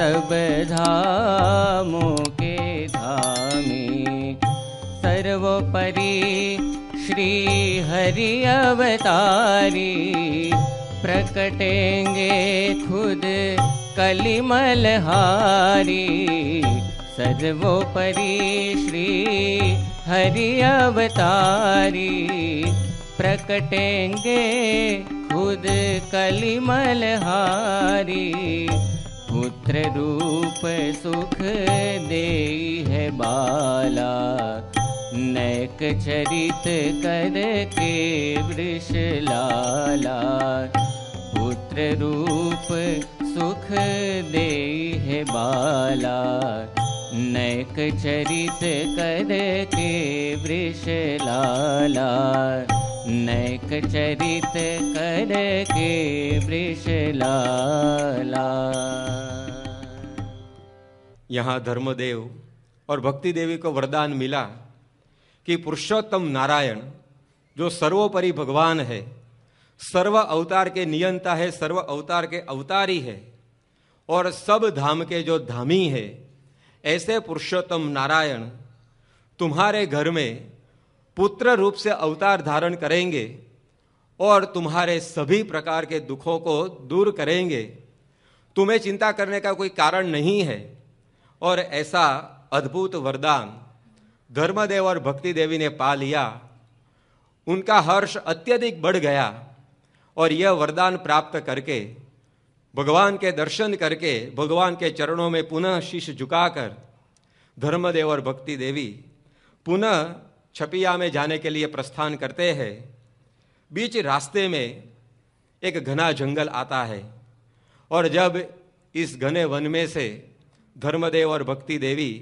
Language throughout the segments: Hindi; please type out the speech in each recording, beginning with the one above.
सब धामों के धामी। सर्वोपरि श्री हरि अवतारी, प्रकटेंगे खुद कलिमल हारी। सर्वोपरि श्री हरि अवतारी, प्रकटेंगे खुद कलिमल हारी। पुत्र रूप सुख देई है बाला, नैक चरित कर के वृष लाला। पुत्र रूप सुख देई है बाला, नैक चरित कर के वृष लाला। नैक चरित कर के वृष लाला। यहाँ धर्मदेव और भक्ति देवी को वरदान मिला कि पुरुषोत्तम नारायण जो सर्वोपरि भगवान है, सर्व अवतार के नियंता है, सर्व अवतार के अवतारी है और सब धाम के जो धामी है, ऐसे पुरुषोत्तम नारायण तुम्हारे घर में पुत्र रूप से अवतार धारण करेंगे और तुम्हारे सभी प्रकार के दुखों को दूर करेंगे। तुम्हें चिंता करने का कोई कारण नहीं है। और ऐसा अद्भुत वरदान धर्मदेव और भक्ति देवी ने पा लिया। उनका हर्ष अत्यधिक बढ़ गया और यह वरदान प्राप्त करके, भगवान के दर्शन करके, भगवान के चरणों में पुनः शीश झुकाकर धर्मदेव और भक्ति देवी पुनः छपिया में जाने के लिए प्रस्थान करते हैं। बीच रास्ते में एक घना जंगल आता है और जब इस घने वन में से धर्मदेव और भक्ति देवी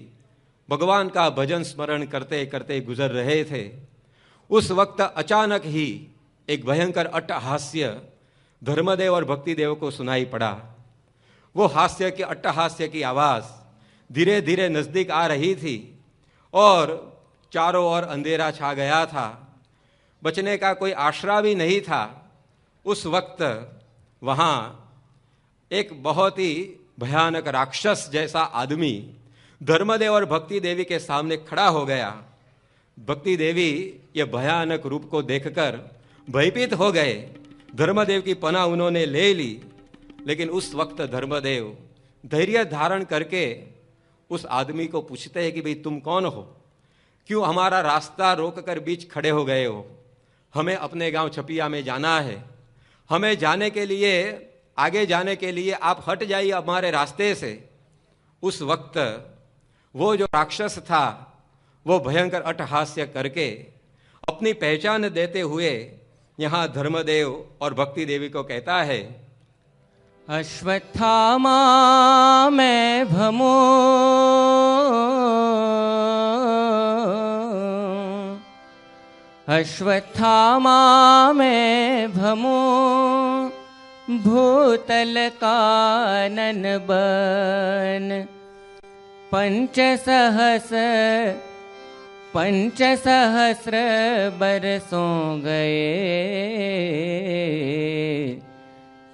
भगवान का भजन स्मरण करते करते गुजर रहे थे, उस वक्त अचानक ही एक भयंकर अट्टहास्य धर्मदेव और भक्ति देव को सुनाई पड़ा। वो हास्य की अट्टहास्य की आवाज़ धीरे धीरे नज़दीक आ रही थी और चारों ओर अंधेरा छा गया था। बचने का कोई आसरा भी नहीं था। उस वक्त वहाँ एक बहुत ही भयानक राक्षस जैसा आदमी धर्मदेव और भक्ति देवी के सामने खड़ा हो गया। भक्ति देवी ये भयानक रूप को देखकर भयभीत हो गए। धर्मदेव की पनाह उन्होंने ले ली, लेकिन उस वक्त धर्मदेव धैर्य धारण करके उस आदमी को पूछते हैं कि भाई तुम कौन हो, क्यों हमारा रास्ता रोककर बीच खड़े हो गए हो? हमें अपने गांव छपिया में जाना है, हमें जाने के लिए, आगे जाने के लिए आप हट जाइए हमारे रास्ते से। उस वक्त वो जो राक्षस था वो भयंकर अट्टहास्य करके अपनी पहचान देते हुए यहाँ धर्मदेव और भक्ति देवी को कहता है, अश्वत्थामा मैं भमो, अश्वत्थामा मैं भमो, भूतल कानन बन। पंच सहस्र बरसों गए,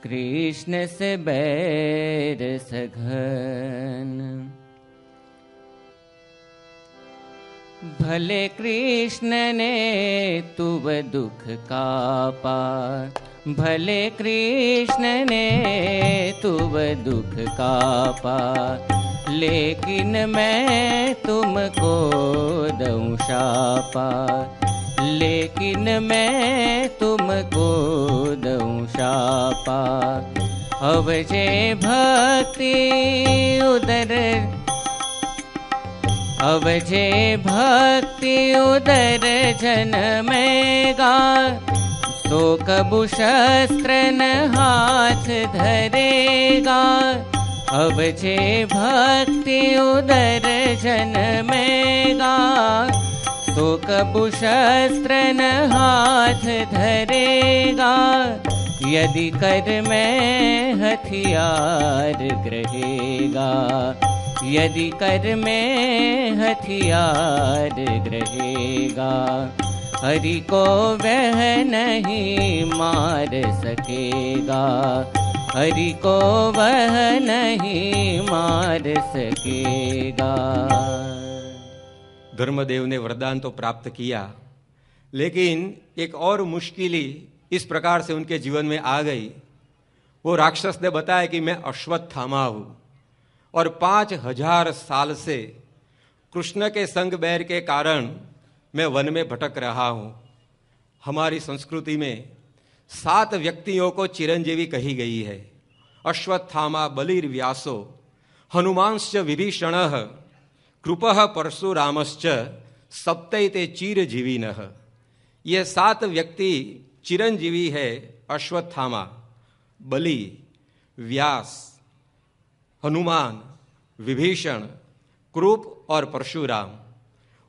कृष्ण से बैर सघन। भले कृष्ण ने तुव दुख कापा, भले कृष्ण ने तुव दुख कापा, लेकिन मैं तुमको दऊं शापा, लेकिन मैं तुमको दऊं शापा। अब जे भक्ति उदर, अब जे भक्ति उदर जन्मेगा, तो कबू शस्त्र न हाथ धरेगा। अब जे भक्ति उदर जन्मेगा, तो कबू शस्त्र न हाथ धरेगा। यदि कर में हथियार ग्रहेगा, यदि कर में हथियार ग्रहेगा। हरि को वह नहीं मार सकेगा, हरि को वह नहीं मार सकेगा। धर्मदेव ने वरदान तो प्राप्त किया, लेकिन एक और मुश्किल इस प्रकार से उनके जीवन में आ गई। वो राक्षस ने बताया कि मैं अश्वत्थामा हूं और 5000 साल से कृष्ण के संग बैर के कारण मैं वन में भटक रहा हूं। हमारी संस्कृति में 7 व्यक्तियों को चिरंजीवी कही गई है। अश्वत्थामा बलिर्व्यासो, हनुमांश्च विभीषणः, कृपः परशुरामश्च, सप्तैते चिरजीविनः। ये 7 व्यक्ति चिरंजीवी है। अश्वत्थामा, बलि, व्यास, हनुमान, विभीषण, कृप और परशुराम।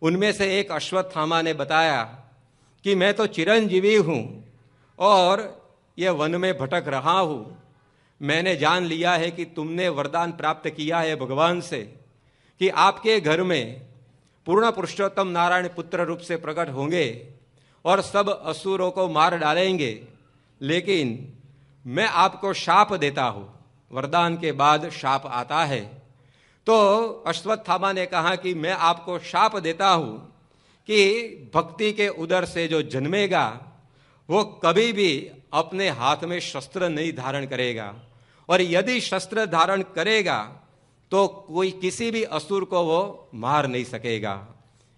उनमें से एक अश्वत्थामा ने बताया कि मैं तो चिरंजीवी हूं और यह वन में भटक रहा हूं। मैंने जान लिया है कि तुमने वरदान प्राप्त किया है भगवान से कि आपके घर में पूर्ण पुरुषोत्तम नारायण पुत्र रूप से प्रकट होंगे और सब असुरों को मार डालेंगे, लेकिन मैं आपको शाप देता हूं। वरदान के बाद शाप आता है। तो अश्वत्थामा ने कहा कि मैं आपको शाप देता हूं कि भक्ति के उदर से जो जन्मेगा वो कभी भी अपने हाथ में शस्त्र नहीं धारण करेगा, और यदि शस्त्र धारण करेगा तो कोई किसी भी असुर को वो मार नहीं सकेगा।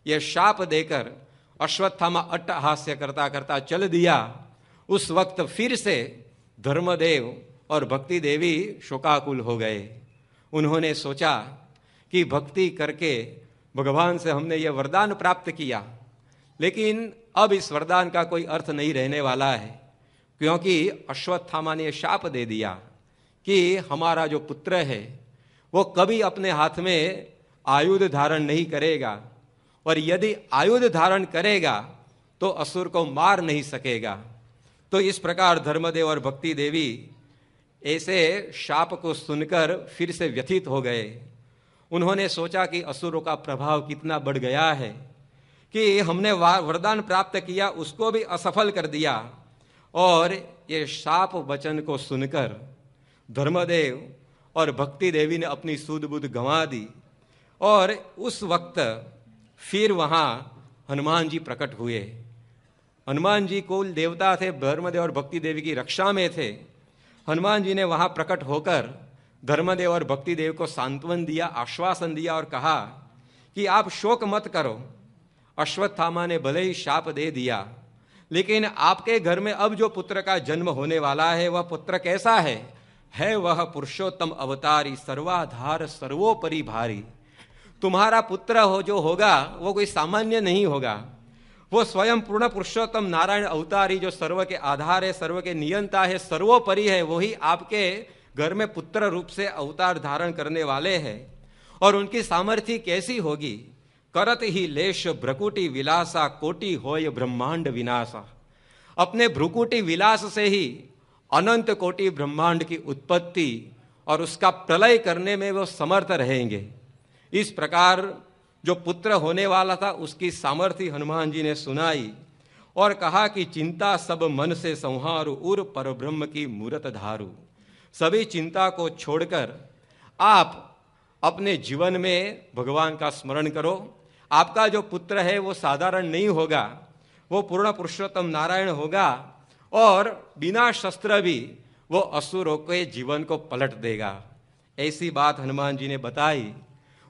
यह शाप देकर अश्वत्थामा अट्टहास्य करता करता चल दिया। उस वक्त फिर से धर्मदेव और भक्ति देवी शोकाकुल हो गए। उन्होंने सोचा कि भक्ति करके भगवान से हमने यह वरदान प्राप्त किया, लेकिन अब इस वरदान का कोई अर्थ नहीं रहने वाला है, क्योंकि अश्वत्थामा ने शाप दे दिया कि हमारा जो पुत्र है वो कभी अपने हाथ में आयुध धारण नहीं करेगा, और यदि आयुध धारण करेगा तो असुर को मार नहीं सकेगा। तो इस प्रकार धर्मदेव और भक्ति देवी ऐसे शाप को सुनकर फिर से व्यथित हो गए। उन्होंने सोचा कि असुरों का प्रभाव कितना बढ़ गया है कि हमने वरदान प्राप्त किया उसको भी असफल कर दिया, और ये शाप वचन को सुनकर धर्मदेव और भक्ति देवी ने अपनी सूझ बूझ गंवा दी। और उस वक्त फिर वहाँ हनुमान जी प्रकट हुए। हनुमान जी कुल देवता थे, धर्मदेव और भक्ति देवी की रक्षा में थे। हनुमान जी ने वहाँ प्रकट होकर धर्मदेव और भक्ति देव को सांत्वन दिया, आश्वासन दिया और कहा कि आप शोक मत करो। अश्वत्थामा ने भले ही शाप दे दिया, लेकिन आपके घर में अब जो पुत्र का जन्म होने वाला है वह पुत्र कैसा है वह पुरुषोत्तम अवतारी, सर्वाधार सर्वोपरि भारी। तुम्हारा पुत्र जो होगा वो कोई सामान्य नहीं होगा, वो स्वयं पूर्ण पुरुषोत्तम नारायण अवतारी, जो सर्व के आधार है, सर्व के नियंता है, सर्वोपरि है, वही आपके घर में पुत्र रूप से अवतार धारण करने वाले हैं। और उनकी सामर्थ्य कैसी होगी? करत ही लेश भ्रकुटी विलासा, कोटि होय ब्रह्मांड विनाशा। अपने भ्रुकुटी विलास से ही अनंत कोटि ब्रह्मांड की उत्पत्ति और उसका प्रलय करने में वो समर्थ रहेंगे। इस प्रकार जो पुत्र होने वाला था उसकी सामर्थ्य हनुमान जी ने सुनाई और कहा कि चिंता सब मन से संहारु, उर पर ब्रह्म की मूरत धारू। सभी चिंता को छोड़कर आप अपने जीवन में भगवान का स्मरण करो। आपका जो पुत्र है वो साधारण नहीं होगा, वो पूर्ण पुरुषोत्तम नारायण होगा और बिना शस्त्र भी वो असुरों के जीवन को पलट देगा। ऐसी बात हनुमान जी ने बताई।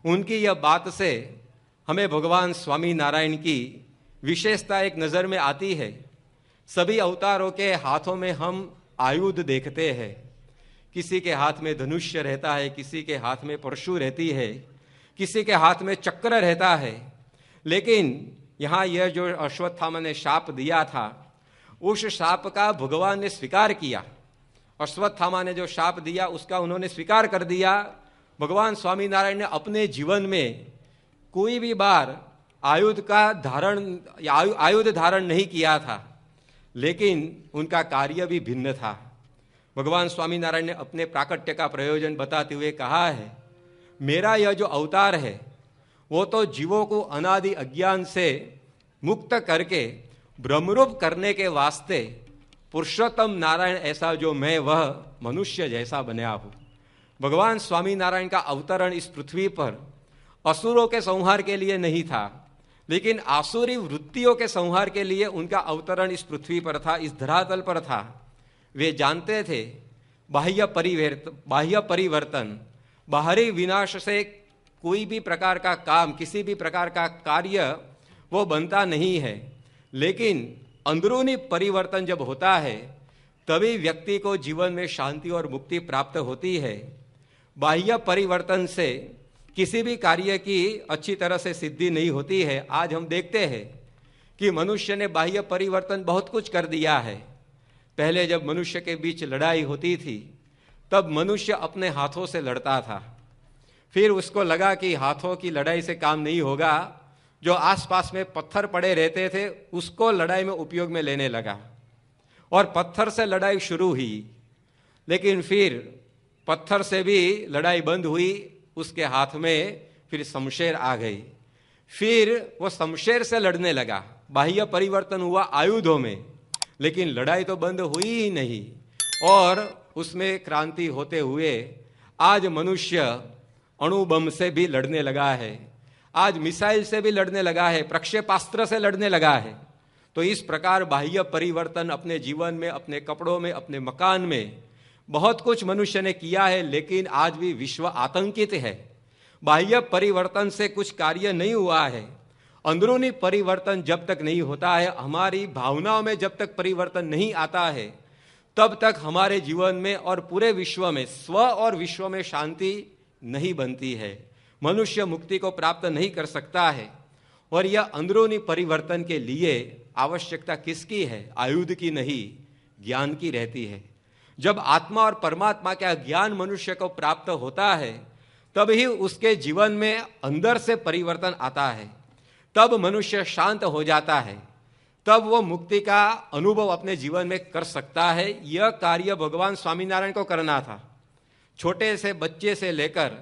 उनकी यह बात से हमें भगवान स्वामी नारायण की विशेषता एक नज़र में आती है। सभी अवतारों के हाथों में हम आयुध देखते हैं। किसी के हाथ में धनुष्य रहता है, किसी के हाथ में परशु रहती है, किसी के हाथ में चक्र रहता है। लेकिन यहाँ यह जो अश्वत्थामा ने शाप दिया था, उस शाप का भगवान ने स्वीकार किया। अश्वत्थामा ने जो शाप दिया उसका उन्होंने स्वीकार कर दिया। भगवान स्वामी नारायण ने अपने जीवन में कोई भी बार आयुध धारण नहीं किया था, लेकिन उनका कार्य भी भिन्न था। भगवान स्वामी नारायण ने अपने प्राकट्य का प्रयोजन बताते हुए कहा है, मेरा यह जो अवतार है वो तो जीवों को अनादि अज्ञान से मुक्त करके ब्रह्मरूप करने के वास्ते पुरुषोत्तम नारायण ऐसा जो मैं वह मनुष्य जैसा बना हूं। भगवान स्वामीनारायण का अवतरण इस पृथ्वी पर असुरों के संहार के लिए नहीं था, लेकिन आसुरी वृत्तियों के संहार के लिए उनका अवतरण इस पृथ्वी पर था, इस धरातल पर था। वे जानते थे बाह्य परिवर्तन, बाहरी विनाश से कोई भी प्रकार का काम, किसी भी प्रकार का कार्य वो बनता नहीं है, लेकिन अंदरूनी परिवर्तन जब होता है तभी व्यक्ति को जीवन में शांति और मुक्ति प्राप्त होती है। बाह्य परिवर्तन से किसी भी कार्य की अच्छी तरह से सिद्धि नहीं होती है। आज हम देखते हैं कि मनुष्य ने बाह्य परिवर्तन बहुत कुछ कर दिया है। पहले जब मनुष्य के बीच लड़ाई होती थी तब मनुष्य अपने हाथों से लड़ता था, फिर उसको लगा कि हाथों की लड़ाई से काम नहीं होगा, जो आसपास में पत्थर पड़े रहते थे उसको लड़ाई में उपयोग में लेने लगा और पत्थर से लड़ाई शुरू हुई। लेकिन फिर पत्थर से भी लड़ाई बंद हुई, उसके हाथ में फिर शमशेर आ गई, फिर वो शमशेर से लड़ने लगा। बाह्य परिवर्तन हुआ आयुधों में, लेकिन लड़ाई तो बंद हुई ही नहीं और उसमें क्रांति होते हुए आज मनुष्य अणुबम से भी लड़ने लगा है, आज मिसाइल से भी लड़ने लगा है, प्रक्षेपास्त्र से लड़ने लगा है। तो इस प्रकार बाह्य परिवर्तन अपने जीवन में, अपने कपड़ों में, अपने मकान में बहुत कुछ मनुष्य ने किया है, लेकिन आज भी विश्व आतंकित है। बाह्य परिवर्तन से कुछ कार्य नहीं हुआ है। अंदरूनी परिवर्तन जब तक नहीं होता है, हमारी भावनाओं में जब तक परिवर्तन नहीं आता है, तब तक हमारे जीवन में और पूरे विश्व में, स्व और विश्व में शांति नहीं बनती है। मनुष्य मुक्ति को प्राप्त नहीं कर सकता है। और यह अंदरूनी परिवर्तन के लिए आवश्यकता किसकी है? आयुध की नहीं, ज्ञान की रहती है। जब आत्मा और परमात्मा का ज्ञान मनुष्य को प्राप्त होता है तब ही उसके जीवन में अंदर से परिवर्तन आता है, तब मनुष्य शांत हो जाता है, तब वो मुक्ति का अनुभव अपने जीवन में कर सकता है। यह कार्य भगवान स्वामीनारायण को करना था। छोटे से बच्चे से लेकर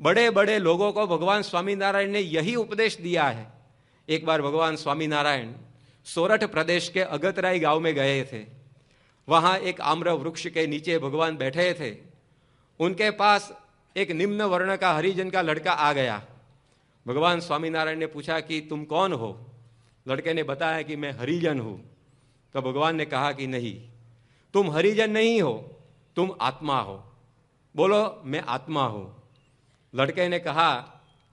बड़े बड़े लोगों को भगवान स्वामीनारायण ने यही उपदेश दिया है। एक बार भगवान स्वामीनारायण सोरठ प्रदेश के अगतराई गांव में गए थे। वहां एक आम्र वृक्ष के नीचे भगवान बैठे थे। उनके पास एक निम्न वर्ण का हरिजन का लड़का आ गया। भगवान स्वामीनारायण ने पूछा कि तुम कौन हो? लड़के ने बताया कि मैं हरिजन हूं। तो भगवान ने कहा कि नहीं, तुम हरिजन नहीं हो, तुम आत्मा हो। बोलो मैं आत्मा हूं। लड़के ने कहा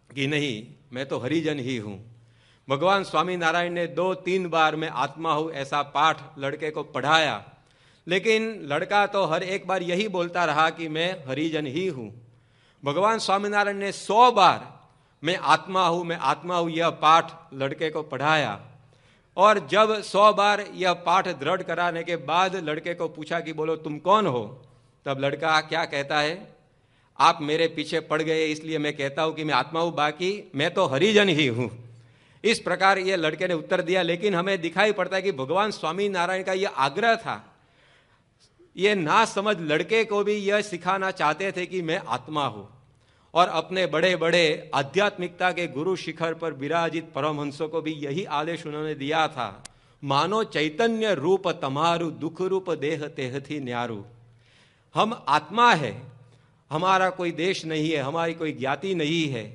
कि नहीं, मैं तो हरिजन ही हूं। भगवान स्वामीनारायण ने 2-3 बार मैं आत्मा हूं ऐसा पाठ लड़के को पढ़ाया, लेकिन लड़का तो हर एक बार यही बोलता रहा कि मैं हरिजन ही हूं। भगवान स्वामीनारायण ने 100 बार मैं आत्मा हूं यह पाठ लड़के को पढ़ाया। और जब 100 बार यह पाठ दृढ़ कराने के बाद लड़के को पूछा कि बोलो तुम कौन हो, तब लड़का क्या कहता है? आप मेरे पीछे पड़ गए इसलिए मैं कहता हूं कि मैं आत्मा हूं, बाकी मैं तो हरिजन ही हूं। इस प्रकार ये लड़के ने उत्तर दिया। लेकिन हमें दिखाई पड़ता है कि भगवान स्वामीनारायण का यह आग्रह था, ये ना समझ लड़के को भी यह सिखाना चाहते थे कि मैं आत्मा हूं। और अपने बड़े बड़े आध्यात्मिकता के गुरु शिखर पर विराजित परमहंसों को भी यही आदेश उन्होंने दिया था, मानो चैतन्य रूप तमारु, दुख रूप देह तेहथी न्यारू। हम आत्मा है, हमारा कोई देश नहीं है, हमारी कोई ज्ञाति नहीं है,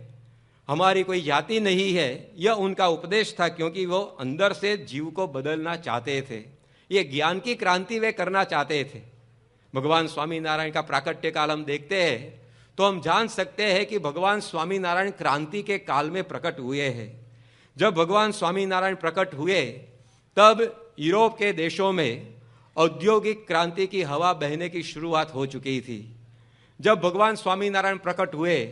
हमारी कोई जाति नहीं है। यह उनका उपदेश था, क्योंकि वो अंदर से जीव को बदलना चाहते थे। ये ज्ञान की क्रांति वे करना चाहते थे। भगवान स्वामीनारायण का प्राकट्य काल हम देखते हैं तो हम जान सकते हैं कि भगवान स्वामीनारायण क्रांति के काल में प्रकट हुए हैं। जब भगवान स्वामीनारायण प्रकट हुए तब यूरोप के देशों में औद्योगिक क्रांति की हवा बहने की शुरुआत हो चुकी थी। जब भगवान स्वामीनारायण प्रकट हुए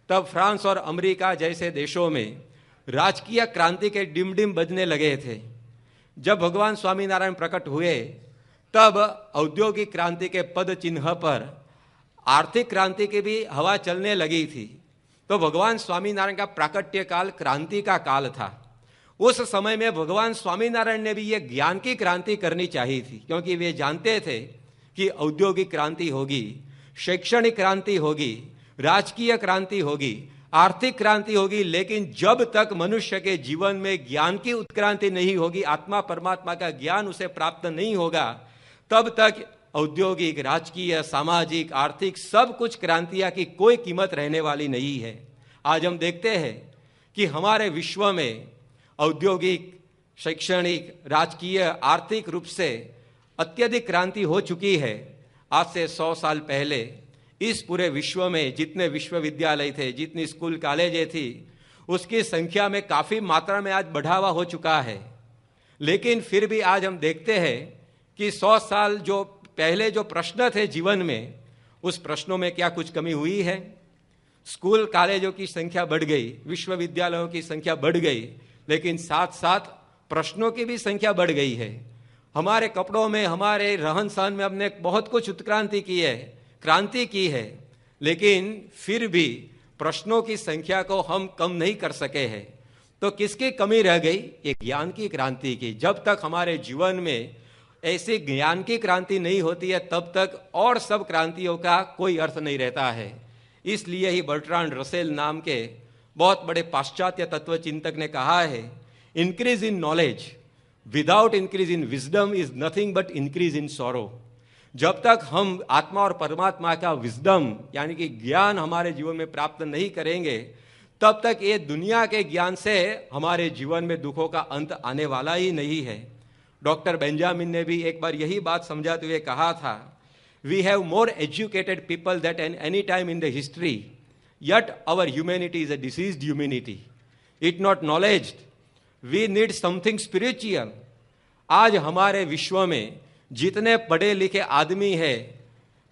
तब फ्रांस और अमेरिका जैसे देशों में राजकीय क्रांति के डिमडिम बजने लगे थे। जब भगवान स्वामीनारायण प्रकट हुए तब औद्योगिक क्रांति के पद चिन्ह पर आर्थिक क्रांति की भी हवा चलने लगी थी। तो भगवान स्वामीनारायण का प्राकट्य काल क्रांति का काल था। उस समय में भगवान स्वामीनारायण ने भी ये ज्ञान की क्रांति करनी चाहिए थी, क्योंकि वे जानते थे कि औद्योगिक क्रांति होगी, शैक्षणिक क्रांति होगी, राजकीय क्रांति होगी, आर्थिक क्रांति होगी, लेकिन जब तक मनुष्य के जीवन में ज्ञान की उत्क्रांति नहीं होगी, आत्मा परमात्मा का ज्ञान उसे प्राप्त नहीं होगा, तब तक औद्योगिक, राजकीय, सामाजिक, आर्थिक सब कुछ क्रांतियां की कोई कीमत रहने वाली नहीं है। आज हम देखते हैं कि हमारे विश्व में औद्योगिक, शैक्षणिक, राजकीय, आर्थिक रूप से अत्यधिक क्रांति हो चुकी है। आज से 100 साल पहले इस पूरे विश्व में जितने विश्वविद्यालय थे, जितनी स्कूल कॉलेजें थी, उसकी संख्या में काफ़ी मात्रा में आज बढ़ावा हो चुका है। लेकिन फिर भी आज हम देखते हैं कि 100 साल जो पहले जो प्रश्न थे जीवन में, उस प्रश्नों में क्या कुछ कमी हुई है? स्कूल कॉलेजों की संख्या बढ़ गई, विश्वविद्यालयों की संख्या बढ़ गई, लेकिन साथ साथ प्रश्नों की भी संख्या बढ़ गई है। हमारे कपड़ों में, हमारे रहन सहन में हमने बहुत कुछ उत्क्रांति की है, क्रांति की है, लेकिन फिर भी प्रश्नों की संख्या को हम कम नहीं कर सके हैं। तो किसकी कमी रह गई? ये ज्ञान की क्रांति की। जब तक हमारे जीवन में ऐसी ज्ञान की क्रांति नहीं होती है, तब तक और सब क्रांतियों का कोई अर्थ नहीं रहता है। इसलिए ही बर्ट्रांड रसेल नाम के बहुत बड़े पाश्चात्य तत्व चिंतक ने कहा है, increase in knowledge without increase in wisdom is nothing but increase in sorrow. जब तक हम आत्मा और परमात्मा का विजडम यानी कि ज्ञान हमारे जीवन में प्राप्त नहीं करेंगे, तब तक ये दुनिया के ज्ञान से हमारे जीवन में दुखों का अंत आने वाला ही नहीं है। डॉक्टर बेंजामिन ने भी एक बार यही बात समझाते हुए कहा था, we have more educated people that an any time in the history, yet our humanity is a diseased humanity. It not knowledge. We need something spiritual. आज हमारे विश्व में जितने पढ़े लिखे आदमी हैं,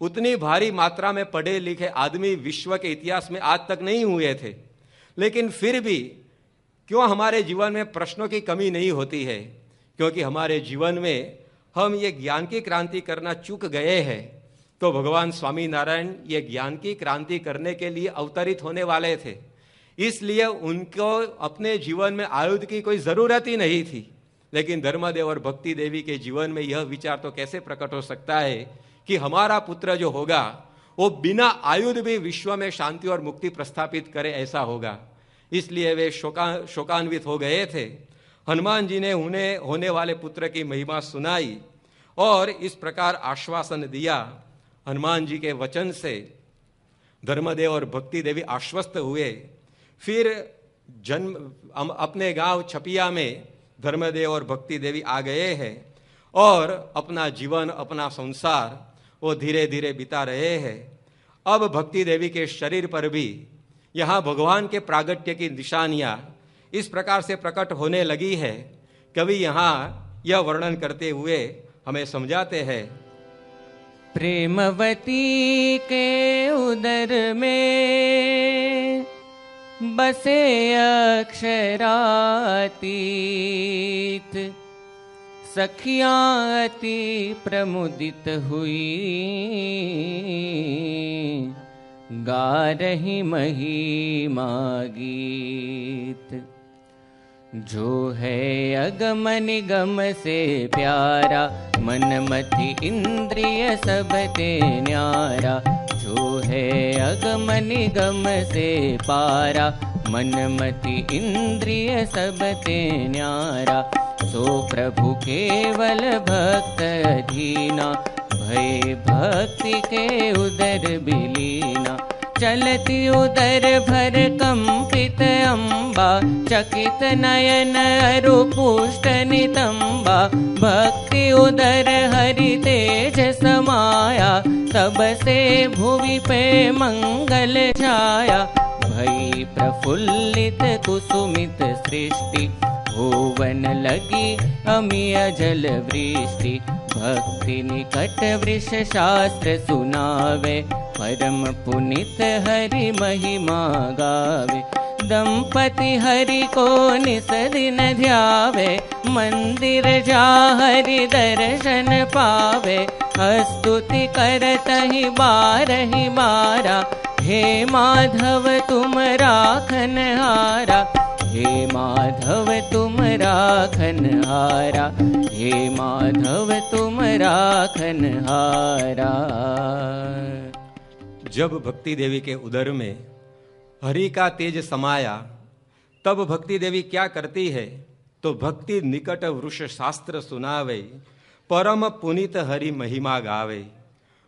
उतनी भारी मात्रा में पढ़े लिखे आदमी विश्व के इतिहास में आज तक नहीं हुए थे। लेकिन फिर भी क्यों हमारे जीवन में प्रश्नों की कमी नहीं होती है? क्योंकि हमारे जीवन में हम ये ज्ञान की क्रांति करना चूक गए हैं। तो भगवान स्वामी नारायण ये ज्ञान की क्रांति करने के लिए अवतरित होने वाले थे, इसलिए उनको अपने जीवन में आयुध की कोई ज़रूरत ही नहीं थी। लेकिन धर्मदेव और भक्ति देवी के जीवन में यह विचार तो कैसे प्रकट हो सकता है कि हमारा पुत्र जो होगा वो बिना आयुध भी विश्व में शांति और मुक्ति प्रस्थापित करे, ऐसा होगा। इसलिए वे शोकान्वित हो गए थे। हनुमान जी ने उन्हें होने वाले पुत्र की महिमा सुनाई और इस प्रकार आश्वासन दिया। हनुमान जी के वचन से धर्मदेव और भक्ति देवी आश्वस्त हुए। फिर अपने गांव छपिया में धर्मदेव और भक्ति देवी आ गए हैं और अपना जीवन, अपना संसार वो धीरे धीरे बिता रहे हैं। अब भक्ति देवी के शरीर पर भी यहाँ भगवान के प्रागट्य की निशानियाँ इस प्रकार से प्रकट होने लगी है। कवि यहाँ यह वर्णन करते हुए हमें समझाते हैं, प्रेमवती के उदर में बसे अक्षरातीत, सखियाँ अति प्रमुदित हुई, गा रही महिमा गीत। जो है अगम निगम से प्यारा, मन मति इंद्रिय सब ते न्यारा। जो है अगम निगम से पारा, मन मति इंद्रिय सब ते न्यारा। सो प्रभु केवल भक्त अधीना, भय भक्ति के उदर बिलीना। चलती उदर भर कंपित अम्बा, चकित नयन अरु पुष्ट नितंबा। भक्ति उदर हरि तेज समाया, तब से भुवि पे मंगल छाया। भई प्रफुल्लित कुसुमित सृष्टि, भुवन लगी अमिय जल वृष्टि। भक्ति निकट वृष शास्त्र सुनावे, परम पुनित हरि महिमा गावे। दंपति हरि को निस दिन ध्यावे, मंदिर जा हरि दर्शन पावे। स्तुति करतहि बारहि बारा, हे माधव तुम राखन हारा। हे माधव तुम राखन हारा, हे माधव तुम राखन हारा। जब भक्ति देवी के उदर में हरि का तेज समाया, तब भक्ति देवी क्या करती है? तो भक्ति निकट वृष शास्त्र सुनावे, परम पुनीत हरि महिमा गावे।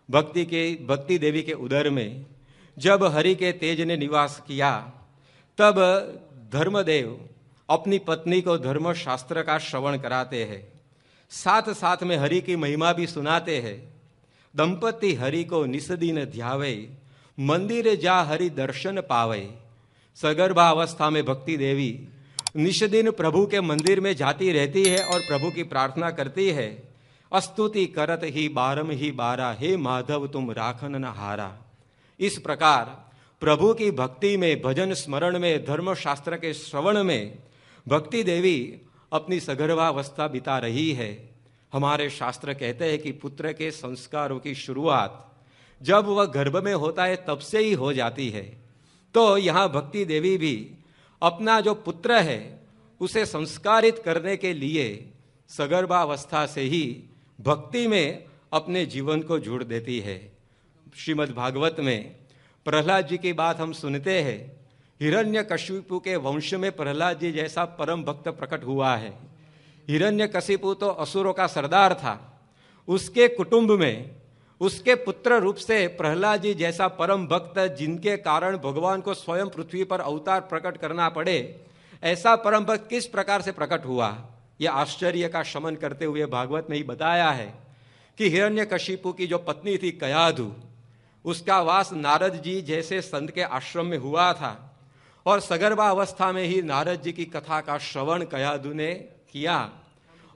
भक्ति देवी के उदर में जब हरि के तेज ने निवास किया, तब धर्मदेव अपनी पत्नी को धर्मशास्त्र का श्रवण कराते हैं, साथ साथ में हरि की महिमा भी सुनाते हैं। दंपति हरि को निसदीन ध्यावे, मंदिर जा हरि दर्शन पावे। सगर्भावस्था में भक्ति देवी निष्दिन प्रभु के मंदिर में जाती रहती है और प्रभु की प्रार्थना करती है। स्तुति करत ही बारम ही बारा, हे माधव तुम राखन न हारा। इस प्रकार प्रभु की भक्ति में, भजन स्मरण में, धर्मशास्त्र के श्रवण में भक्ति देवी अपनी सगर्भावस्था बिता रही है। हमारे शास्त्र कहते हैं कि पुत्र के संस्कारों की शुरुआत जब वह गर्भ में होता है तब से ही हो जाती है। तो यहाँ भक्ति देवी भी अपना जो पुत्र है उसे संस्कारित करने के लिए सगर्भावस्था से ही भक्ति में अपने जीवन को जोड़ देती है। श्रीमद् भागवत में प्रहलाद जी की बात हम सुनते हैं। हिरण्यकशिपु के वंश में प्रहलाद जी जैसा परम भक्त प्रकट हुआ है। हिरण्यकशिपु तो असुरों का सरदार था, उसके कुटुंब में उसके पुत्र रूप से प्रहलाद जी जैसा परम भक्त, जिनके कारण भगवान को स्वयं पृथ्वी पर अवतार प्रकट करना पड़े, ऐसा परम भक्त किस प्रकार से प्रकट हुआ, यह आश्चर्य का शमन करते हुए भागवत में ही बताया है कि हिरण्यकशिपु की जो पत्नी थी कयाधु, उसका वास नारद जी जैसे संत के आश्रम में हुआ था और सगर्भावस्था में ही नारद जी की कथा का श्रवण कयाधु ने किया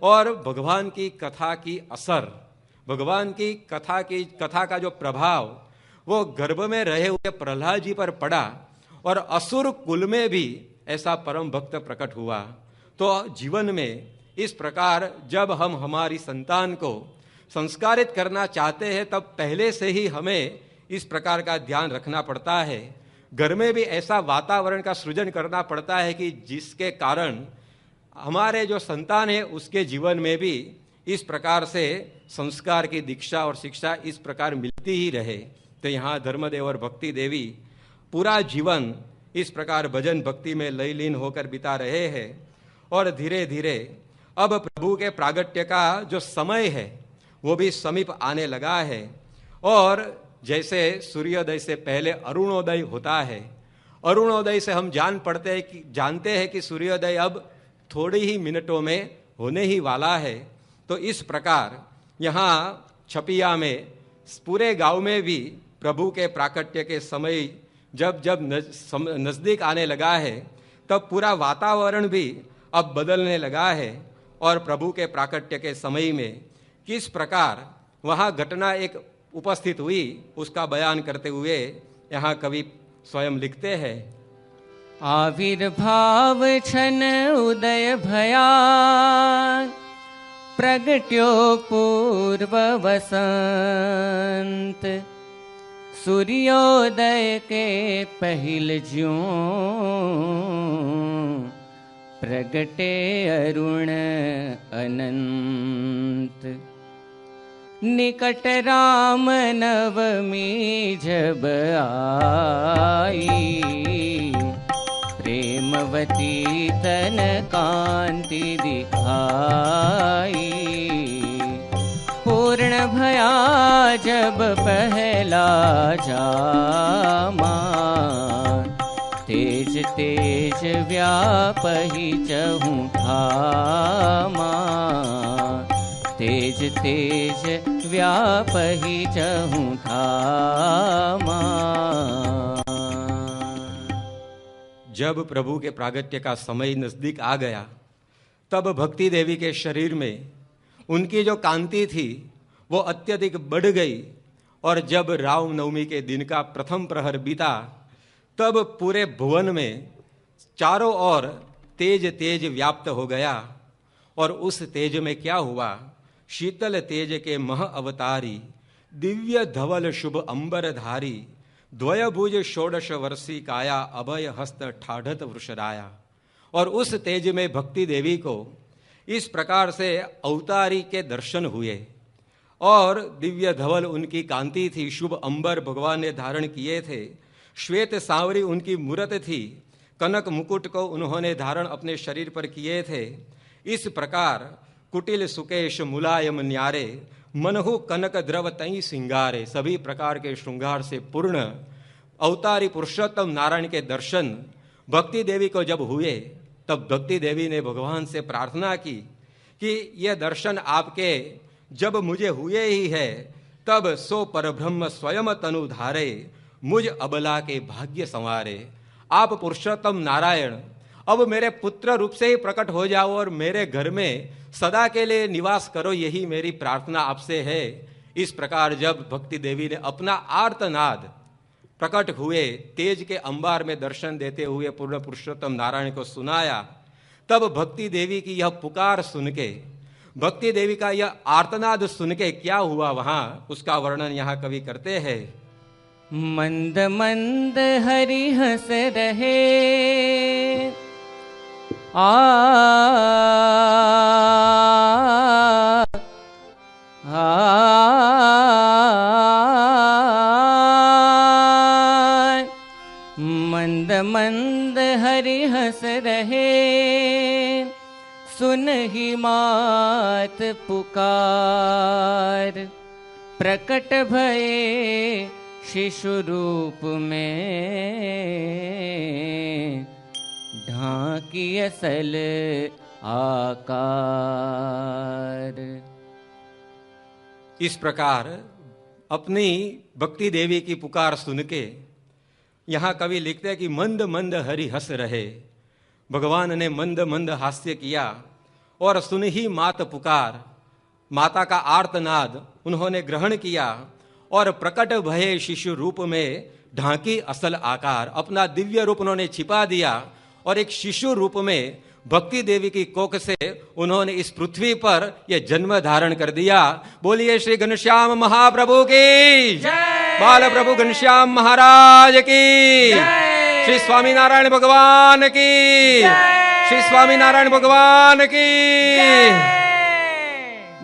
और भगवान की कथा की असर, भगवान की कथा का जो प्रभाव वो गर्भ में रहे हुए प्रहलाद जी पर पड़ा और असुर कुल में भी ऐसा परम भक्त प्रकट हुआ। तो जीवन में इस प्रकार जब हम हमारी संतान को संस्कारित करना चाहते हैं तब पहले से ही हमें इस प्रकार का ध्यान रखना पड़ता है। घर में भी ऐसा वातावरण का सृजन करना पड़ता है कि जिसके कारण हमारे जो संतान है उसके जीवन में भी इस प्रकार से संस्कार की दीक्षा और शिक्षा इस प्रकार मिलती ही रहे। तो यहाँ धर्मदेव और भक्ति देवी पूरा जीवन इस प्रकार भजन भक्ति में लयलीन होकर बिता रहे हैं और धीरे धीरे अब प्रभु के प्रागट्य का जो समय है वो भी समीप आने लगा है। और जैसे सूर्योदय से पहले अरुणोदय होता है, अरुणोदय से हम जानते हैं कि सूर्योदय अब थोड़ी ही मिनटों में होने ही वाला है। तो इस प्रकार यहाँ छपिया में पूरे गांव में भी प्रभु के प्राकट्य के समय जब नजदीक आने लगा है तब पूरा वातावरण भी अब बदलने लगा है और प्रभु के प्राकट्य के समय में किस प्रकार वहाँ घटना एक उपस्थित हुई उसका बयान करते हुए यहाँ कवि स्वयं लिखते हैं। आविर्भाव छन उदय भया, प्रगट्यो पूर्व वसंत। सूर्योदय के पहिल ज्यों, प्रगटे अरुण अनंत। निकट राम नवमी जब आई, प्रेमवती तन कांति दिखाई। पूर्ण भया जब पहला जामा, तेज तेज व्यापहि चहु धामा। तेज तेज व्यापहि चहु धामा। जब प्रभु के प्रागट्य का समय नजदीक आ गया तब भक्ति देवी के शरीर में उनकी जो कांति थी वो अत्यधिक बढ़ गई और जब रामनवमी के दिन का प्रथम प्रहर बीता तब पूरे भुवन में चारों ओर तेज तेज व्याप्त हो गया। और उस तेज में क्या हुआ, शीतल तेज के मह अवतारी, दिव्य धवल शुभ अंबरधारी। द्वयभुज षोडश वर्षी काया, अभय हस्त ठाढ़त वृषराया। और उस तेज में भक्ति देवी को इस प्रकार से अवतारी के दर्शन हुए और दिव्य धवल उनकी कांति थी, शुभ अंबर भगवान ने धारण किए थे, श्वेत सांवरी उनकी मूरत थी, कनक मुकुट को उन्होंने धारण अपने शरीर पर किए थे। इस प्रकार कुटिल सुकेश मुलायम न्यारे, मनहु कनक द्रव तई सिंगारे। सभी प्रकार के श्रृंगार से पूर्ण अवतारी पुरुषोत्तम नारायण के दर्शन भक्ति देवी को जब हुए, तब भक्ति देवी ने भगवान से प्रार्थना की कि यह दर्शन आपके जब मुझे हुए ही है, तब सो परब्रह्म स्वयं तनु धारे, मुझ अबला के भाग्य संवारे। आप पुरुषोत्तम नारायण अब मेरे पुत्र रूप से ही प्रकट हो जाओ और मेरे घर में सदा के लिए निवास करो, यही मेरी प्रार्थना आपसे है। इस प्रकार जब भक्ति देवी ने अपना आर्तनाद प्रकट हुए, तेज के अंबार में दर्शन देते हुए पूर्ण पुरुषोत्तम नारायण को सुनाया, तब भक्ति देवी की यह पुकार सुन के, भक्ति देवी का यह आर्तनाद सुन के क्या हुआ वहां, उसका वर्णन यहां कवि करते हैं। मंद मंद हरि हंस रहे, मंद मंद हरि हंस रहे, सुन ही मात पुकार, प्रकट भये शिशु रूप में, ढांकी असल आकार। इस प्रकार अपनी भक्ति देवी की पुकार सुन के यहाँ कवि लिखते हैं कि मंद मंद हरि हंस रहे। भगवान ने मंद मंद हास्य किया और सुन ही मात पुकार, माता का आर्तनाद उन्होंने ग्रहण किया और प्रकट भये शिशु रूप में ढांकी असल आकार, अपना दिव्य रूप उन्होंने छिपा दिया और एक शिशु रूप में भक्ति देवी की कोख से उन्होंने इस पृथ्वी पर यह जन्म धारण कर दिया। बोलिए श्री घनश्याम महाप्रभु की जय, बाल प्रभु घनश्याम महाराज की जय, श्री स्वामीनारायण भगवान की जय, श्री स्वामीनारायण भगवान की जय।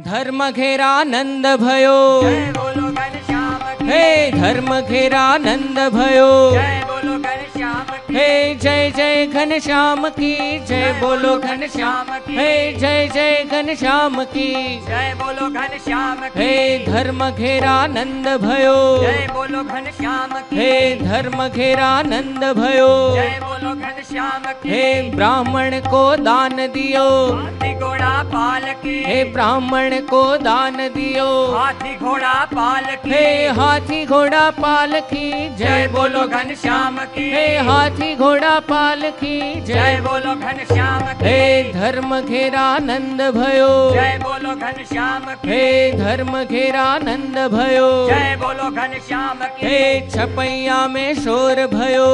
धर्म घेरा नंद भयो, जय बोलो घनश्याम की, हे धर्म घेरा नंद भयो, जय बोलो घनश्याम की, हे जय जय घनश्याम की, जय बोलो घनश्याम की, हे जय जय घनश्याम की, जय बोलो घनश्याम की, हे धर्म घेरा नंद भयो, जय बोलो घनश्याम की, हे धर्म घेरा नंद भयो, जय बोलो घनश्याम की, हे ब्राह्मण को दान दियो, हाथी घोड़ा पाल की, हे ब्राह्मण को दान दियो, हाथी घोड़ा पाल की, हे हाथी घोड़ा पाल की, जय बोलो घनश्याम की, हे हाथी घोड़ा पाल की, जय बोलो घनश्याम की, हे धर्म घेरा नंद भयो, जय बोलो घनश्याम की, हे धर्म घेरा नंद भयो, जय बोलो घनश्याम की, हे छपैया में शोर भयो,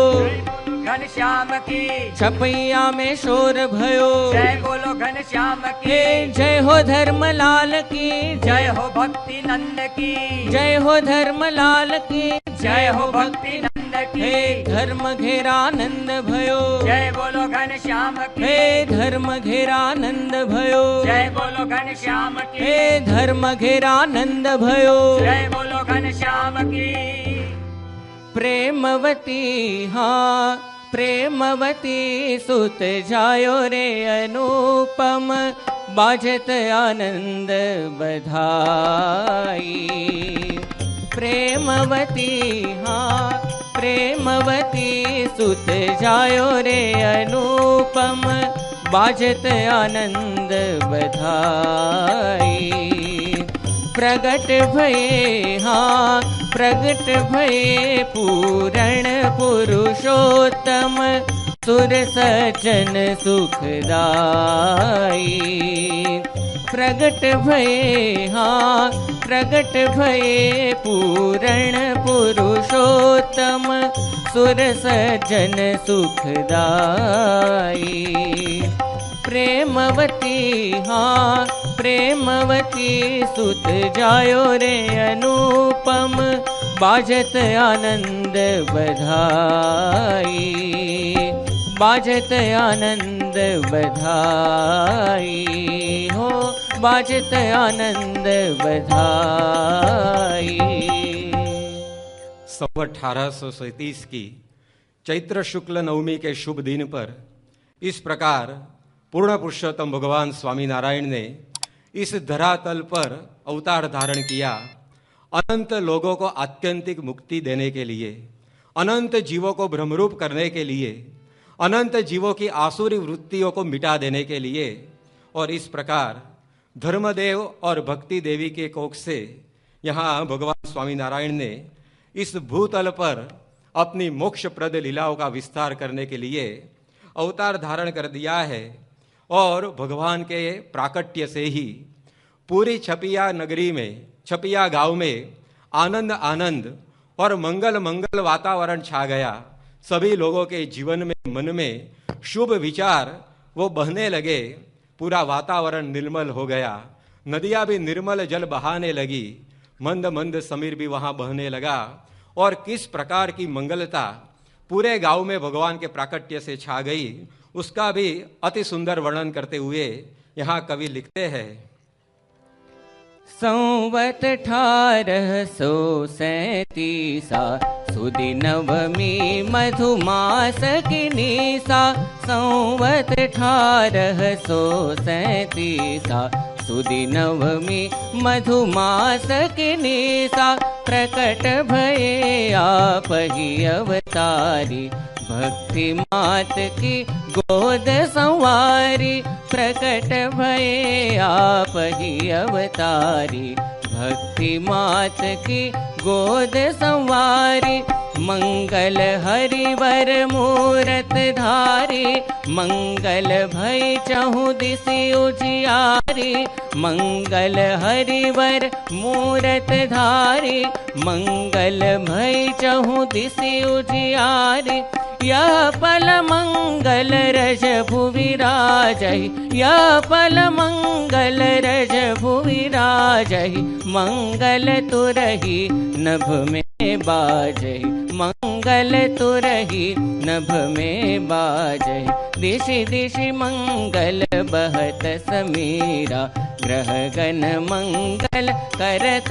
घनश्याम की, छपैया में शोर भयो, जय बोलो घनश्याम की, हे जय हो धर्मलाल की, जय हो भक्ति नंद की, जय हो धर्मलाल की, जय हो भक्ति नंद की, हे धर्म घेरा नंद भयो, जय बोलो घनश्याम की, हे धर्म घेरा नंद भयो, जय बोलो घनश्याम की, हे धर्म घेरा नंद भयो, जय बोलो घनश्याम की। प्रेमवती हाँ प्रेमवती सुत जायो रे अनुपम, बाजत आनंद बधाई। प्रेमवती हाँ प्रेमवती सुत जायो रे अनुपम, बाजत आनंद बधाई। प्रगट भये हाँ प्रगट भये पूरण पुरुषोत्तम, सुर सज्जन सुखदाई। प्रगट भये हाँ प्रगट भये पूरण पुरुषोत्तम, सुर सज्जन सुखदाई। प्रेमवती हाँ प्रेमवती सुत जायो रे अनुपम, बाजत आनंद बधाई। बाजत आनंद बधाई हो, बाजत आनंद बधाई। संवत 1837 की चैत्र शुक्ल नवमी के शुभ दिन पर इस प्रकार पूर्ण पुरुषोत्तम भगवान स्वामीनारायण ने इस धरातल पर अवतार धारण किया, अनंत लोगों को आत्यंतिक मुक्ति देने के लिए, अनंत जीवों को भ्रमरूप करने के लिए, अनंत जीवों की आसुरी वृत्तियों को मिटा देने के लिए। और इस प्रकार धर्मदेव और भक्ति देवी के कोख से यहाँ भगवान स्वामीनारायण ने इस भूतल पर अपनी मोक्षप्रद लीलाओं का विस्तार करने के लिए अवतार धारण कर दिया है। और भगवान के प्राकट्य से ही पूरी छपिया नगरी में, छपिया गांव में आनंद आनंद और मंगल मंगल वातावरण छा गया। सभी लोगों के जीवन में, मन में शुभ विचार वो बहने लगे, पूरा वातावरण निर्मल हो गया, नदियां भी निर्मल जल बहाने लगी, मंद मंद समीर भी वहां बहने लगा। और किस प्रकार की मंगलता पूरे गांव में भगवान के प्राकट्य से छा गई, उसका भी अति सुंदर वर्णन करते हुए यहाँ कवि लिखते हैं। संवत 1837 सुदी नवमी मधुमास की निशा। संवत 1837 सुदी नवमी मधुमास की निशा। प्रकट भये आप ही अवतारी, भक्ति मात की गोद संवारी। प्रकट भये आप ही अवतारी, भक्ति मात की गोद संवारी। मंगल हरिवर मूरत धारी, मंगल भई चहु दिसि उजियारी। मंगल हरिवर मूरत धारी, मंगल भई चहु दिसि उजियारी। यह पल मंगल रज भुवि राजहि, यह पल मंगल रज भुवि राजहि। मंगल तुरही नभ में बाजहि, मंगल तुरही नभ में बाजहि। दिशि दिशि मंगल बहत समीरा, ग्रह गण मंगल करत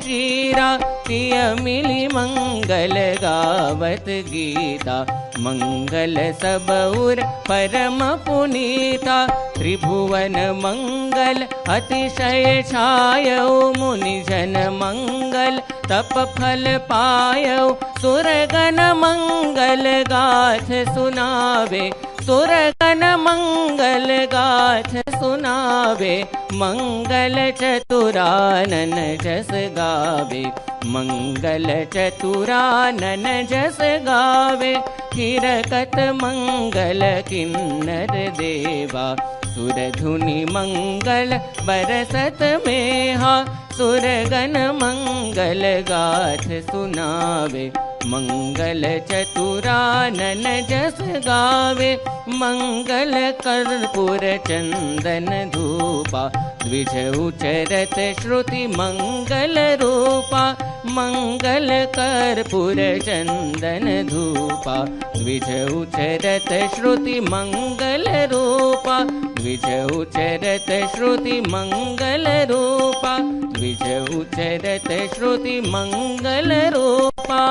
चीरा। तिय मिली मंगल गावत गीता, मंगल सब उर परम पुनीता। त्रिभुवन मंगल अतिशय छायो, मुनि जन मंगल तप फल पायो। सुरगण मंगल गाथ सुनावे, सुरगण मंगल गाथ सुनावे। मंगल चतुरानन जस गावे, मंगल चतुरानन जस गावे। हिरकत मंगल किन्नर देवा, सुरधुनि मंगल बरसत मेहा। सुरगण मंगल गाथ सुनावे, मंगल चतुरानन जस गावे। मंगल कर्पूर चंदन धूपा, द्विज उचरत श्रुति मंगल रूपा। मंगल कर्पूर चंदन धूपा, द्विज उचरत श्रुति मंगल रूपा। द्विज उचरत श्रुति मंगल रूपा, द्विज उचरत श्रुति मंगल रूपा।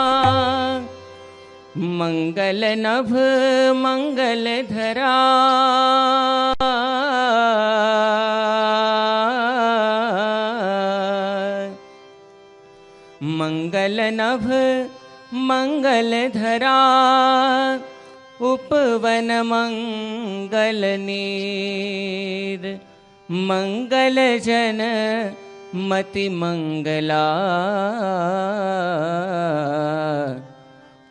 मंगल नभ मंगल धरा, मंगल नभ मंगल धरा। उपवन मंगल नीर, मंगल जन मति मंगला।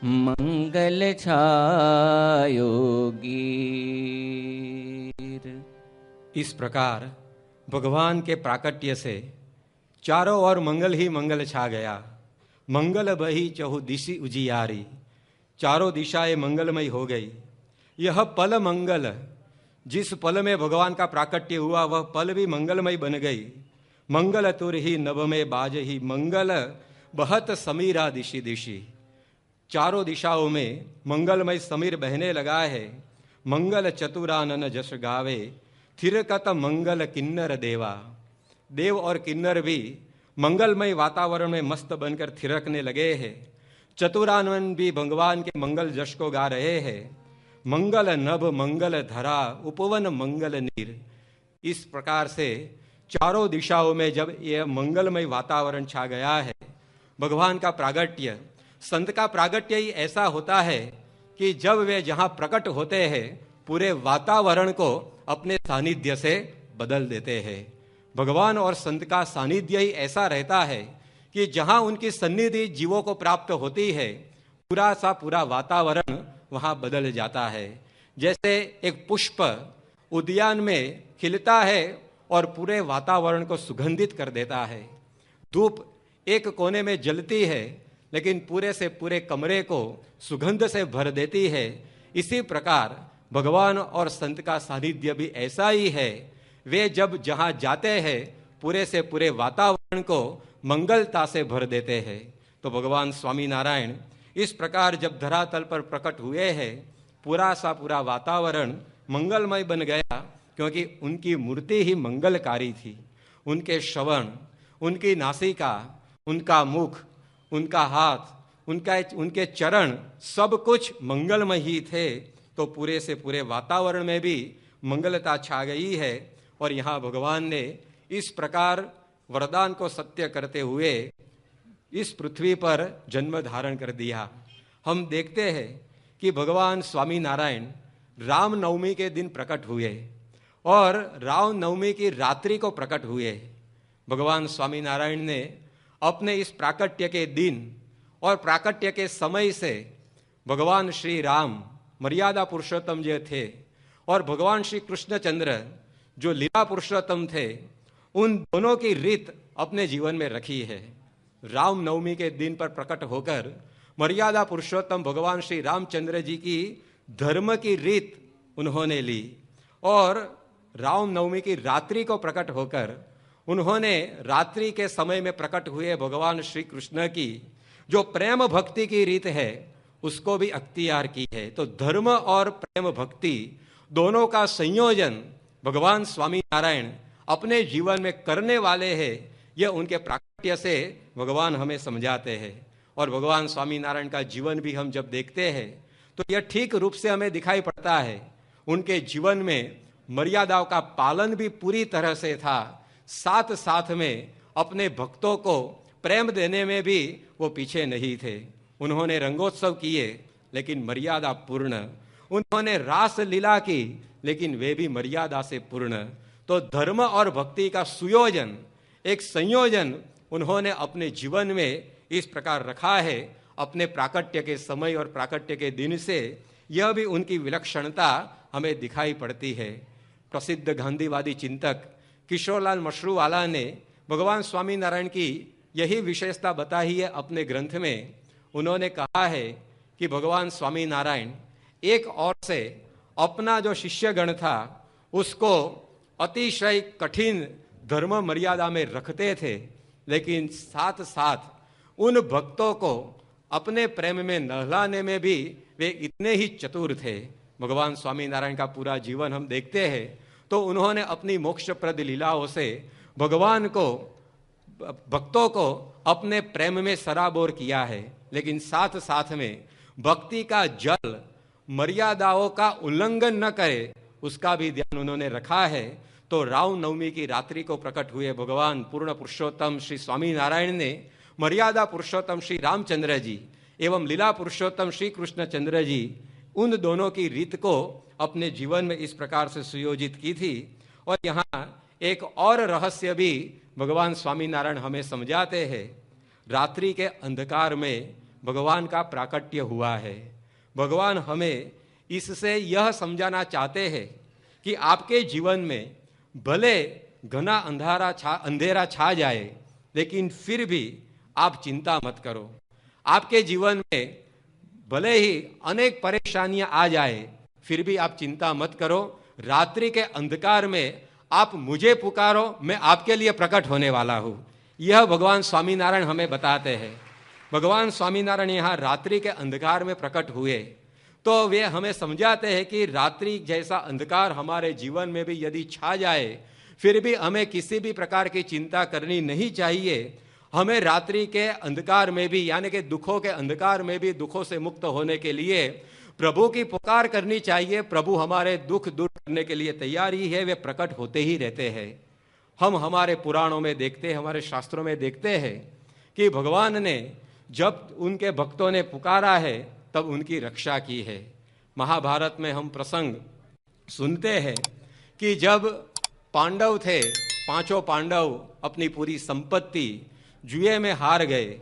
मंगल छायो गीर। इस प्रकार भगवान के प्राकट्य से चारों ओर मंगल ही मंगल छा गया। मंगल बही चहु दिशि उजियारी, चारों दिशाएं मंगलमय हो गई। यह पल मंगल, जिस पल में भगवान का प्राकट्य हुआ वह पल भी मंगलमय बन गई। मंगल तुर ही नभ में बाज ही, मंगल बहत समीरा दिशि दिशि। चारों दिशाओं में मंगलमय समीर बहने लगा है। मंगल चतुरानन जस गावे, थिरकत मंगल किन्नर देवा। देव और किन्नर भी मंगलमय वातावरण में मस्त बनकर थिरकने लगे हैं। चतुरानन भी भगवान के मंगल जश को गा रहे हैं। मंगल नभ मंगल धरा, उपवन मंगल नीर। इस प्रकार से चारों दिशाओं में जब यह मंगलमय वातावरण छा गया है, भगवान का प्रागट्य, संत का प्रागट्य ही ऐसा होता है कि जब वे जहाँ प्रकट होते हैं पूरे वातावरण को अपने सानिध्य से बदल देते हैं। भगवान और संत का सानिध्य ही ऐसा रहता है कि जहाँ उनकी सन्निधि जीवों को प्राप्त होती है, पूरा सा पूरा वातावरण वहाँ बदल जाता है। जैसे एक पुष्प उद्यान में खिलता है और पूरे वातावरण को सुगंधित कर देता है। धूप एक कोने में जलती है लेकिन पूरे से पूरे कमरे को सुगंध से भर देती है। इसी प्रकार भगवान और संत का सानिध्य भी ऐसा ही है। वे जब जहाँ जाते हैं पूरे से पूरे वातावरण को मंगलता से भर देते हैं। तो भगवान स्वामी नारायण इस प्रकार जब धरातल पर प्रकट हुए हैं, पूरा सा पूरा वातावरण मंगलमय बन गया, क्योंकि उनकी मूर्ति ही मंगलकारी थी। उनके श्रवण, उनकी नासिका, उनका मुख, उनका हाथ, उनके चरण, सब कुछ मंगलमय ही थे। तो पूरे से पूरे वातावरण में भी मंगलता छा गई है। और यहाँ भगवान ने इस प्रकार वरदान को सत्य करते हुए इस पृथ्वी पर जन्म धारण कर दिया। हम देखते हैं कि भगवान स्वामी नारायण रामनवमी के दिन प्रकट हुए और रामनवमी की रात्रि को प्रकट हुए। भगवान स्वामी नारायण ने अपने इस प्राकट्य के दिन और प्राकट्य के समय से भगवान श्री राम मर्यादा पुरुषोत्तम जो थे और भगवान श्री कृष्णचंद्र जो लीला पुरुषोत्तम थे, उन दोनों की रीत अपने जीवन में रखी है। रामनवमी के दिन पर प्रकट होकर मर्यादा पुरुषोत्तम भगवान श्री रामचंद्र जी की धर्म की रीत उन्होंने ली और रामनवमी की रात्रि को प्रकट होकर उन्होंने रात्रि के समय में प्रकट हुए भगवान श्री कृष्ण की जो प्रेम भक्ति की रीत है उसको भी अख्तियार की है। तो धर्म और प्रेम भक्ति दोनों का संयोजन भगवान स्वामी नारायण अपने जीवन में करने वाले हैं। यह उनके प्राकट्य से भगवान हमें समझाते हैं। और भगवान स्वामी नारायण का जीवन भी हम जब देखते हैं तो यह ठीक रूप से हमें दिखाई पड़ता है। उनके जीवन में मर्यादाओं का पालन भी पूरी तरह से था, साथ साथ में अपने भक्तों को प्रेम देने में भी वो पीछे नहीं थे। उन्होंने रंगोत्सव किए लेकिन मर्यादा पूर्ण, उन्होंने रास लीला की लेकिन वे भी मर्यादा से पूर्ण। तो धर्म और भक्ति का सुयोजन, एक संयोजन उन्होंने अपने जीवन में इस प्रकार रखा है। अपने प्राकट्य के समय और प्राकट्य के दिन से यह भी उनकी विलक्षणता हमें दिखाई पड़ती है। प्रसिद्ध गांधीवादी चिंतक किशोरलाल मशरूवाला ने भगवान स्वामी नारायण की यही विशेषता बताई है अपने ग्रंथ में। उन्होंने कहा है कि भगवान स्वामी नारायण एक ओर से अपना जो शिष्यगण था उसको अतिशय कठिन धर्म मर्यादा में रखते थे, लेकिन साथ साथ उन भक्तों को अपने प्रेम में नहलाने में भी वे इतने ही चतुर थे। भगवान स्वामी नारायण का पूरा जीवन हम देखते हैं तो उन्होंने अपनी मोक्षप्रद लीलाओं से भगवान को, भक्तों को अपने प्रेम में सराबोर किया है, लेकिन साथ साथ में भक्ति का जल मर्यादाओं का उल्लंघन न करे उसका भी ध्यान उन्होंने रखा है। तो रामनवमी की रात्रि को प्रकट हुए भगवान पूर्ण पुरुषोत्तम श्री स्वामी नारायण ने मर्यादा पुरुषोत्तम श्री रामचंद्र जी एवं लीला पुरुषोत्तम श्री कृष्णचंद्र जी, उन दोनों की रीत को अपने जीवन में इस प्रकार से सुयोजित की थी। और यहाँ एक और रहस्य भी भगवान स्वामी नारायण हमें समझाते हैं। रात्रि के अंधकार में भगवान का प्राकट्य हुआ है। भगवान हमें इससे यह समझाना चाहते हैं कि आपके जीवन में भले घना अंधेरा छा जाए लेकिन फिर भी आप चिंता मत करो। आपके जीवन में भले ही अनेक परेशानियां आ जाए फिर भी आप चिंता मत करो। रात्रि के अंधकार में आप मुझे पुकारो, मैं आपके लिए प्रकट होने वाला हूं। यह भगवान स्वामी नारायण हमें बताते हैं। भगवान स्वामी नारायण यहाँ रात्रि के अंधकार में प्रकट हुए तो वे हमें समझाते हैं कि रात्रि जैसा अंधकार हमारे जीवन में भी यदि छा जाए फिर भी हमें किसी भी प्रकार की चिंता करनी नहीं चाहिए। हमें रात्रि के अंधकार में भी, यानी कि दुखों के अंधकार में भी दुखों से मुक्त होने के लिए प्रभु की पुकार करनी चाहिए। प्रभु हमारे दुख दूर करने के लिए तैयार ही है, वे प्रकट होते ही रहते हैं। हम हमारे पुराणों में देखते हैं, हमारे शास्त्रों में देखते हैं कि भगवान ने जब उनके भक्तों ने पुकारा है तब उनकी रक्षा की है। महाभारत में हम प्रसंग सुनते हैं कि जब पांडव थे, पांचों पांडव अपनी पूरी संपत्ति जुए में हार गए,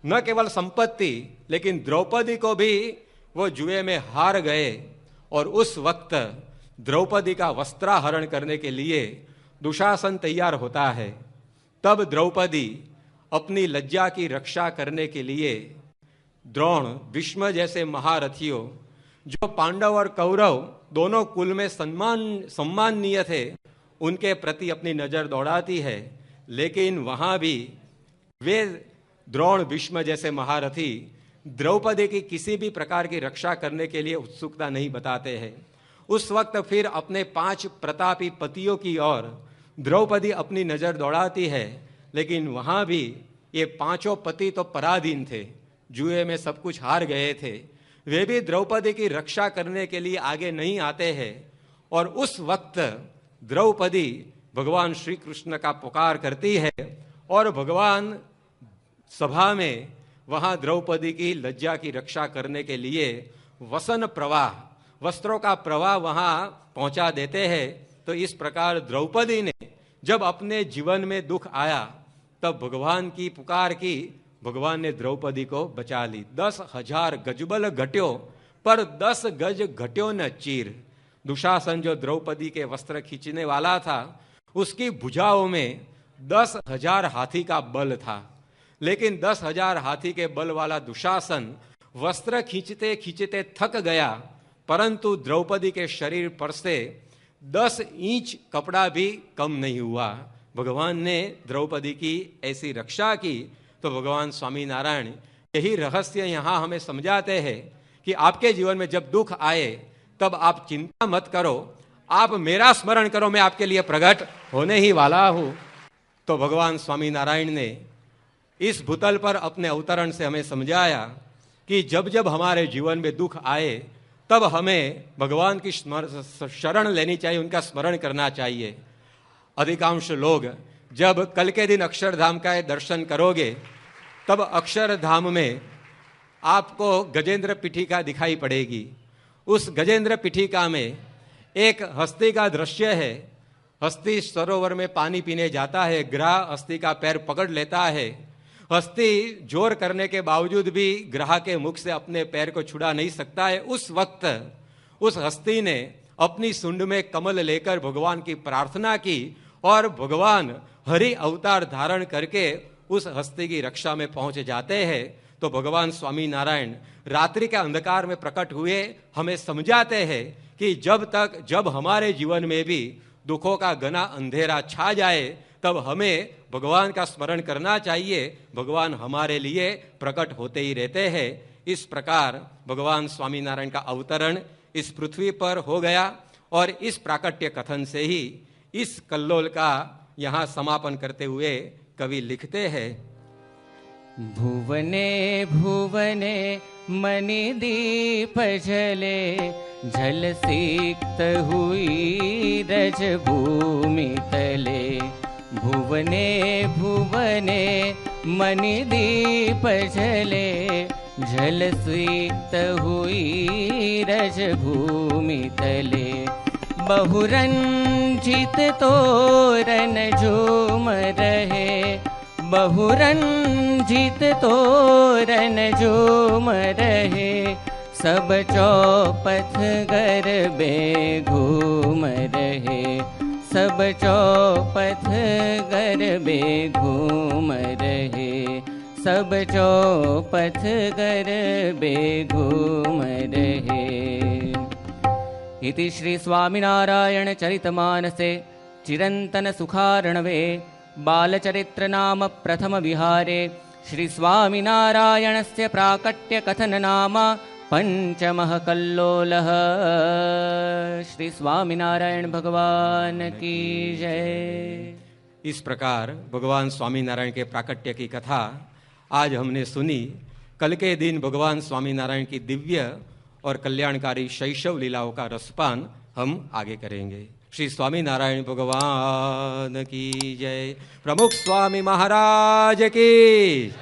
न केवल संपत्ति लेकिन द्रौपदी को भी वो जुए में हार गए, और उस वक्त द्रौपदी का वस्त्राहरण करने के लिए दुशासन तैयार होता है। तब द्रौपदी अपनी लज्जा की रक्षा करने के लिए द्रोण, भीष्म जैसे महारथियों, जो पांडव और कौरव दोनों कुल में सम्माननीय थे, उनके प्रति अपनी नजर दौड़ाती है। लेकिन वहां भी वे द्रोण, भीष्म जैसे महारथी द्रौपदी की किसी भी प्रकार की रक्षा करने के लिए उत्सुकता नहीं बताते हैं। उस वक्त फिर अपने 5 प्रतापी पतियों की ओर द्रौपदी अपनी नजर दौड़ाती है, लेकिन वहां भी ये 5 पति तो पराधीन थे, जुए में सब कुछ हार गए थे, वे भी द्रौपदी की रक्षा करने के लिए आगे नहीं आते हैं। और उस वक्त द्रौपदी भगवान श्री कृष्ण का पुकार करती है, और भगवान सभा में वहां द्रौपदी की लज्जा की रक्षा करने के लिए वसन प्रवाह, वस्त्रों का प्रवाह वहां पहुंचा देते हैं। तो इस प्रकार द्रौपदी ने जब अपने जीवन में दुख आया तब भगवान की पुकार की, भगवान ने द्रौपदी को बचा ली। 10,000 गजबल घट्यो पर 10 गज घट्यो न चीर। दुशासन जो द्रौपदी के वस्त्र खींचने वाला था, उसकी भुजाओं में 10,000 हाथी का बल था, लेकिन 10,000 हाथी के बल वाला दुशासन वस्त्र खींचते खींचते थक गया, परंतु द्रौपदी के शरीर पर से 10 इंच कपड़ा भी कम नहीं हुआ। भगवान ने द्रौपदी की ऐसी रक्षा की। तो भगवान स्वामी नारायण यही रहस्य यहाँ हमें समझाते हैं कि आपके जीवन में जब दुख आए तब आप चिंता मत करो, आप मेरा स्मरण करो, मैं आपके लिए प्रकट होने ही वाला हूँ। तो भगवान स्वामी नारायण ने इस भूतल पर अपने अवतरण से हमें समझाया कि जब जब हमारे जीवन में दुख आए तब हमें भगवान की शरण लेनी चाहिए, उनका स्मरण करना चाहिए। अधिकांश लोग जब कल के दिन अक्षरधाम का दर्शन करोगे तब अक्षरधाम में आपको गजेंद्र पीठिका दिखाई पड़ेगी। उस गजेंद्र पीठिका में एक हस्ती का दृश्य है। हस्ती सरोवर में पानी पीने जाता है, ग्राह हस्ती का पैर पकड़ लेता है। हस्ती जोर करने के बावजूद भी ग्राह के मुख से अपने पैर को छुड़ा नहीं सकता है। उस वक्त उस हस्ती ने अपनी सुंड में कमल लेकर भगवान की प्रार्थना की, और भगवान हरि अवतार धारण करके उस हस्ती की रक्षा में पहुंच जाते हैं। तो भगवान स्वामी नारायण रात्रि के अंधकार में प्रकट हुए हमें समझाते हैं कि जब हमारे जीवन में भी दुखों का घना अंधेरा छा जाए तब हमें भगवान का स्मरण करना चाहिए। भगवान हमारे लिए प्रकट होते ही रहते हैं। इस प्रकार भगवान स्वामी नारायण का अवतरण इस पृथ्वी पर हो गया, और इस प्राकट्य कथन से ही इस कल्लोल का यहाँ समापन करते हुए कवि लिखते हैं। भुवने भुवने मणिदीप जले, झल सिक्त हुई रज भूमि तले। भुवने भुवने मणिदीप जले, झल सिक्त हुई रज भूमि तले। बहुरंजित तोरण झूम रहे, बहुरंजित तोरण झूम रहे। सब चौपथ गरबे घूम रहे, सब चौपथ गरबे घूम रहे, सब चौपथ गरबे घूम रहे। इति श्री स्वामिनारायण चरितमानसे चिरंतन सुखार्णवे बालचरित्र नाम प्रथम विहारे श्री स्वामिनारायणस्य प्राकट्य कथन नाम पंचमः कल्लोलः। श्री स्वामिनारायण भगवान की जय। इस प्रकार भगवान स्वामीनारायण के प्राकट्य की कथा आज हमने सुनी। कल के दिन भगवान स्वामीनारायण की दिव्य और कल्याणकारी शैशव लीलाओं का रसपान हम आगे करेंगे। श्री स्वामीनारायण भगवान की जय। प्रमुख स्वामी महाराज की